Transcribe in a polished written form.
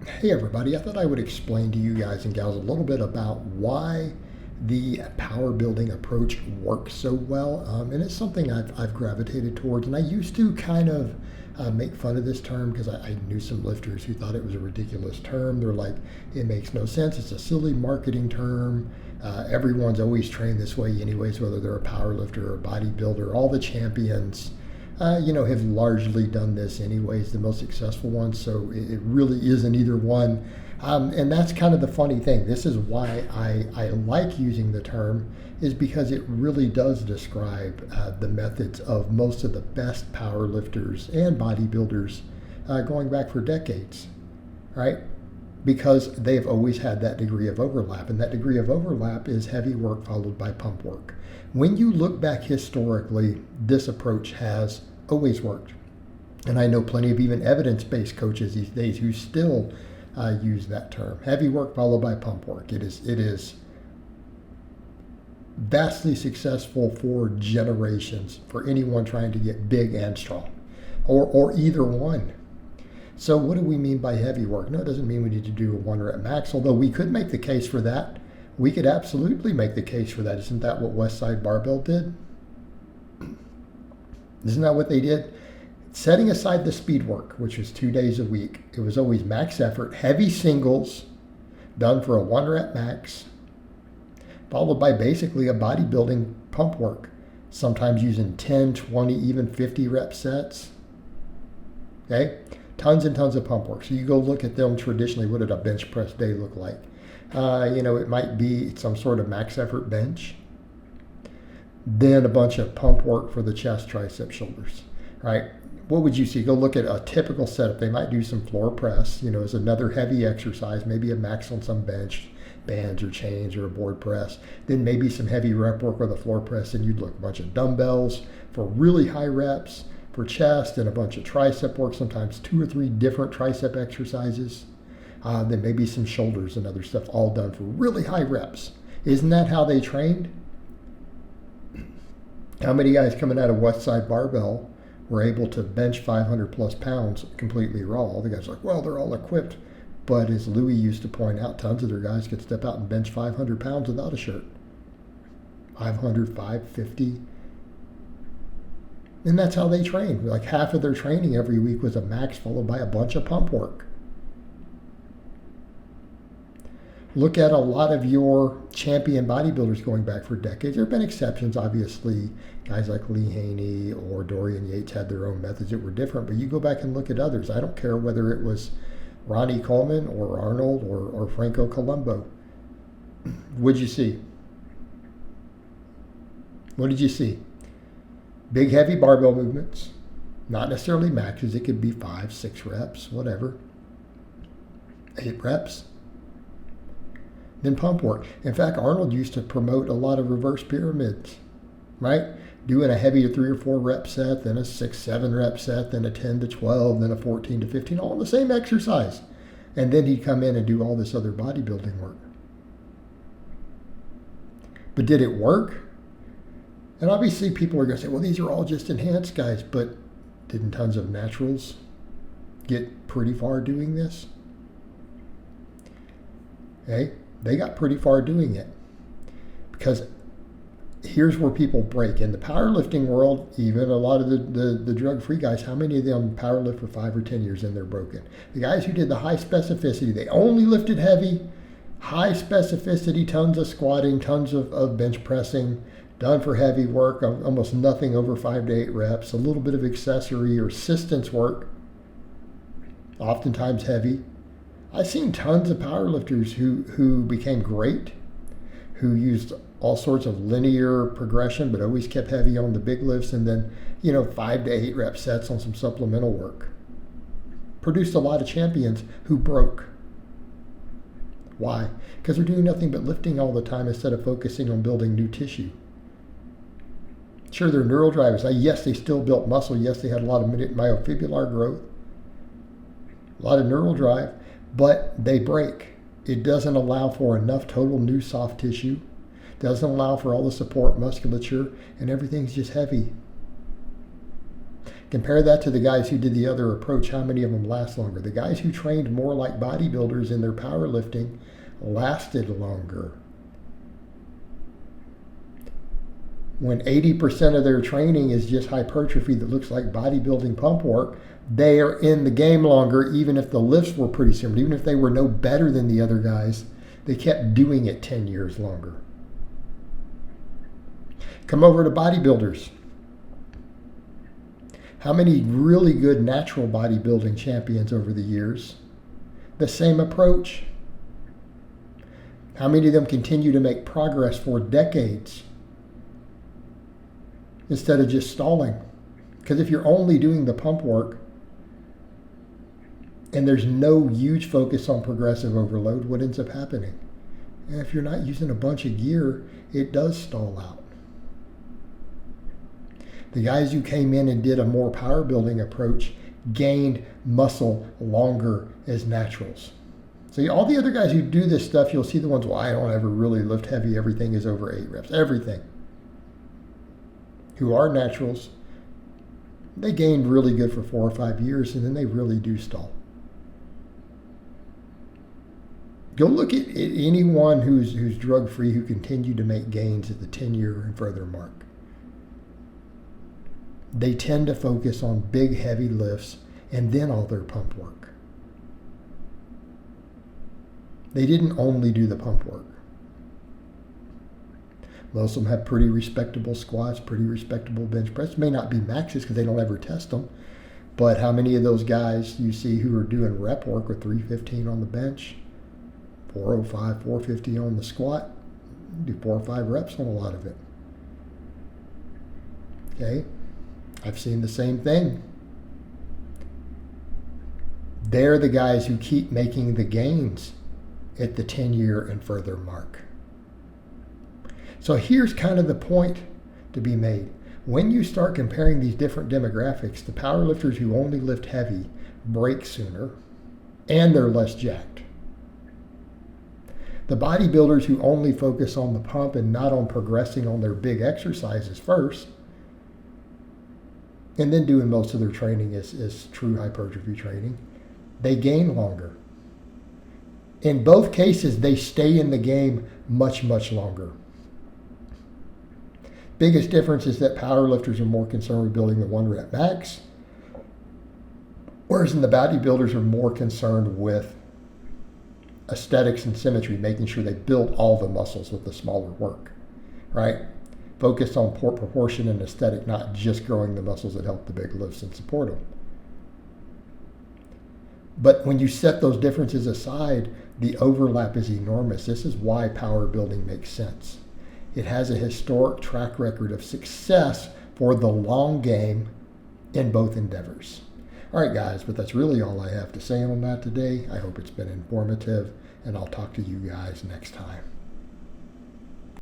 Hey everybody, I thought I would explain to you guys and gals a little bit about why the power building approach works so well. And it's something I've gravitated towards. And I used to kind of make fun of this term because I knew some lifters who thought it was a ridiculous term. They're like, it makes no sense. It's a silly marketing term. Everyone's always trained this way anyways, whether they're a power lifter or a bodybuilder. All the champions have largely done this anyways, the most successful ones, so it really isn't either one. And that's kind of the funny thing. This is why I like using the term, is because it really does describe the methods of most of the best power lifters and bodybuilders going back for decades, right? Because they've always had that degree of overlap, and that degree of overlap is heavy work followed by pump work. When you look back historically, this approach has always worked. And I know plenty of even evidence-based coaches these days who still use that term. Heavy work followed by pump work. It is vastly successful for generations for anyone trying to get big and strong, or either one. So what do we mean by heavy work? No, it doesn't mean we need to do a 1 rep max, although we could make the case for that. We could absolutely make the case for that. Isn't that what Westside Barbell did? Isn't that what they did? Setting aside the speed work, which was 2 days a week, it was always max effort, heavy singles done for a 1 rep max, followed by basically a bodybuilding pump work, sometimes using 10, 20, even 50 rep sets. Okay? Tons and tons of pump work. So you go look at them traditionally. What did a bench press day look like? It might be some sort of max effort bench, then a bunch of pump work for the chest, triceps, shoulders, right? What would you see? Go look at a typical setup. They might do some floor press, as another heavy exercise, maybe a max on some bench, bands or chains or a board press. Then maybe some heavy rep work with a floor press, and you'd look a bunch of dumbbells for really high reps for chest, and a bunch of tricep work, sometimes 2 or 3 different tricep exercises. Then maybe some shoulders and other stuff, all done for really high reps. Isn't that how they trained? How many guys coming out of Westside Barbell were able to bench 500 plus pounds completely raw? All the guys are like, well, they're all equipped. But as Louis used to point out, tons of their guys could step out and bench 500 pounds without a shirt. 500, 550. And that's how they trained. Like half of their training every week was a max followed by a bunch of pump work. Look at a lot of your champion bodybuilders going back for decades. There have been exceptions, obviously. Guys like Lee Haney or Dorian Yates had their own methods that were different, but you go back and look at others. I don't care whether it was Ronnie Coleman or Arnold or Franco Columbu. What'd you see? What did you see? Big, heavy barbell movements. Not necessarily maxes. It could be 5, 6 reps, whatever. 8 reps. Then pump work. In fact, Arnold used to promote a lot of reverse pyramids, right? Doing a heavy 3 or 4 rep set, then a 6, 7 rep set, then a 10 to 12, then a 14 to 15, all the same exercise. And then he'd come in and do all this other bodybuilding work. But did it work? And obviously people are going to say, well, these are all just enhanced guys, but didn't tons of naturals get pretty far doing this? Okay? They got pretty far doing it, because here's where people break. In the powerlifting world, even a lot of the drug-free guys, how many of them powerlift for 5 or 10 years and they're broken? The guys who did the high specificity, they only lifted heavy, high specificity, tons of squatting, tons of bench pressing, done for heavy work, almost nothing over 5 to 8 reps, a little bit of accessory or assistance work, oftentimes heavy. I've seen tons of powerlifters who became great, who used all sorts of linear progression, but always kept heavy on the big lifts, and then, 5 to 8 rep sets on some supplemental work. Produced a lot of champions who broke. Why? Because they're doing nothing but lifting all the time instead of focusing on building new tissue. Sure, they're neural drivers. Yes, they still built muscle. Yes, they had a lot of myofibrillar growth, a lot of neural drive, but they break. It doesn't allow for enough total new soft tissue, doesn't allow for all the support musculature, and everything's just heavy. Compare that to the guys who did the other approach. How many of them last longer? The guys who trained more like bodybuilders in their powerlifting lasted longer. When 80% of their training is just hypertrophy that looks like bodybuilding pump work, they are in the game longer, even if the lifts were pretty similar. Even if they were no better than the other guys, they kept doing it 10 years longer. Come over to bodybuilders. How many really good natural bodybuilding champions over the years? The same approach. How many of them continue to make progress for decades instead of just stalling? Because if you're only doing the pump work and there's no huge focus on progressive overload, what ends up happening? And if you're not using a bunch of gear, it does stall out. The guys who came in and did a more power building approach gained muscle longer as naturals. So all the other guys who do this stuff, you'll see the ones, well, I don't ever really lift heavy. Everything is over 8 reps. Everything. Who are naturals, they gained really good for 4 or 5 years, and then they really do stall. Go look at anyone who's drug-free who continued to make gains at the 10-year and further mark. They tend to focus on big, heavy lifts and then all their pump work. They didn't only do the pump work. Most of them have pretty respectable squats, pretty respectable bench press. May not be maxes because they don't ever test them. But how many of those guys you see who are doing rep work with 315 on the bench, 405, 450 on the squat, do 4 or 5 reps on a lot of it. Okay? I've seen the same thing. They're the guys who keep making the gains at the 10-year and further mark. So here's kind of the point to be made. When you start comparing these different demographics, the powerlifters who only lift heavy break sooner and they're less jacked. The bodybuilders who only focus on the pump and not on progressing on their big exercises first, and then doing most of their training is true hypertrophy training, they gain longer. In both cases, they stay in the game much, much longer. Biggest difference is that powerlifters are more concerned with building the 1 rep max, whereas in the bodybuilders are more concerned with aesthetics and symmetry, making sure they build all the muscles with the smaller work, right? Focus on proportion and aesthetic, not just growing the muscles that help the big lifts and support them. But when you set those differences aside, the overlap is enormous. This is why power building makes sense. It has a historic track record of success for the long game in both endeavors. All right, guys, but that's really all I have to say on that today. I hope it's been informative, and I'll talk to you guys next time.